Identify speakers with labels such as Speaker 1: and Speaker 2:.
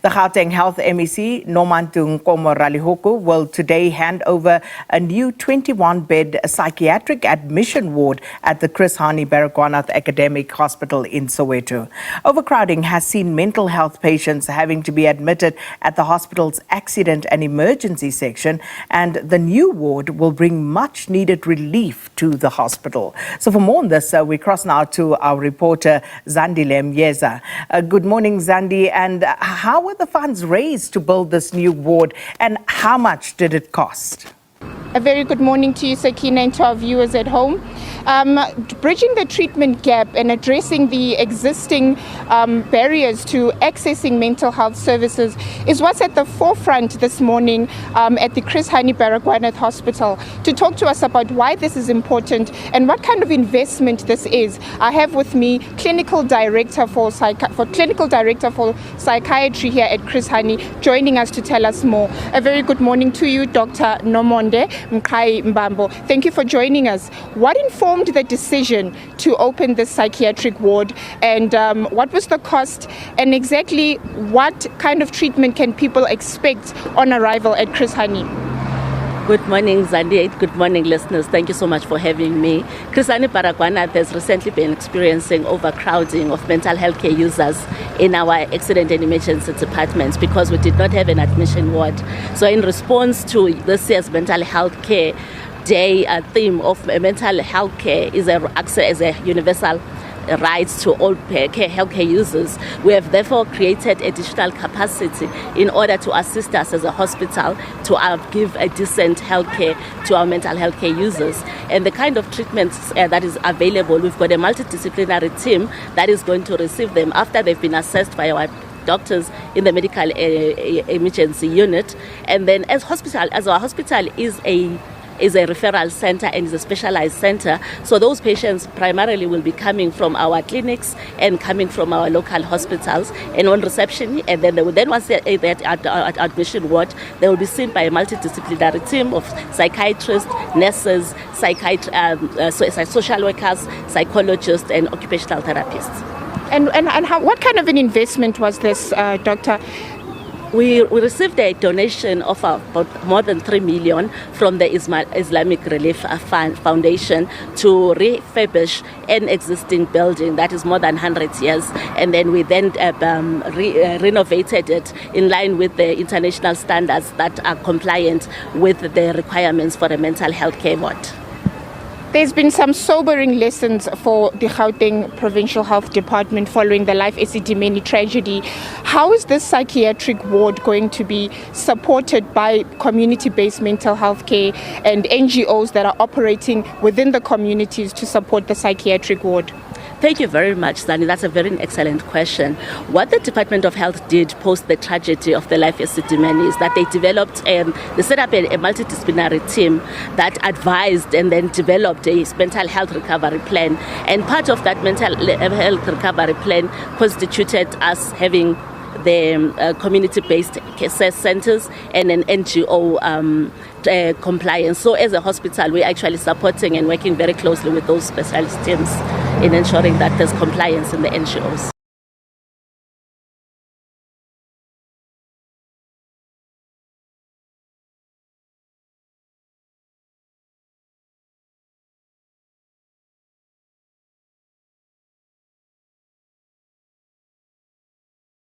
Speaker 1: The Gauteng Health MEC, Nomantu Nkomo-Ralehoko, will today hand over a new 21-bed psychiatric admission ward at the Hani Baragwanath Academic Hospital in Soweto. Overcrowding has seen mental health patients having to be admitted at the hospital's accident and emergency section, and the new ward will bring much-needed relief to the hospital. So for more on this, we cross now to our reporter, Zandile Myeza. Good morning, Zandi. And how were the funds raised to build this new ward, and how much did it cost?
Speaker 2: A very good morning to you, Sakina, and to our viewers at home. Bridging the treatment gap and addressing the existing barriers to accessing mental health services is what's at the forefront this morning at the Hani Baragwanath Hospital. To talk to us about why this is important and what kind of investment this is, I have with me Clinical Director for Psychiatry here at Hani, joining us to tell us more. A very good morning to you, Dr. Nomonde Mbambo. Thank you for joining us. What informed the decision to open this psychiatric ward, and what was the cost, and exactly what kind of treatment can people expect on arrival at Hani?
Speaker 3: Good morning, Zandi. Good morning, listeners. Thank you so much for having me. Hani Baragwanath has recently been experiencing overcrowding of mental health care users in our accident and emergency departments because we did not have an admission ward. So in response to this year's mental health care day, theme of mental health care is access as a universal rights to all healthcare users. We have therefore created additional capacity in order to assist us as a hospital to give a decent healthcare to our mental health care users. And the kind of treatments that is available, we've got a multidisciplinary team that is going to receive them after they've been assessed by our doctors in the medical emergency unit. And then as our hospital is a referral center and is a specialized center. So those patients primarily will be coming from our clinics and coming from our local hospitals and on reception. And then once they're at admission ward, they will be seen by a multidisciplinary team of psychiatrists, nurses, social workers, psychologists, and occupational therapists.
Speaker 2: And what kind of an investment was this, Doctor?
Speaker 3: We received a donation of about more than 3 million from the Islamic Relief Foundation to refurbish an existing building that is more than 100 years. And then we then renovated it in line with the international standards that are compliant with the requirements for a mental health care ward.
Speaker 2: There's been some sobering lessons for the Gauteng Provincial Health Department following the Life Esidimeni tragedy. How is this psychiatric ward going to be supported by community-based mental health care and NGOs that are operating within the communities to support the psychiatric ward?
Speaker 3: Thank you very much, Sani. That's a very excellent question. What the Department of Health did post the tragedy of the Life Esidimeni is that they set up a multidisciplinary team that advised and then developed a mental health recovery plan. And part of that mental health recovery plan constituted us having the community-based care centers and an NGO compliance. So as a hospital, we're actually supporting and working very closely with those specialist teams in ensuring that there's compliance in the NGOs.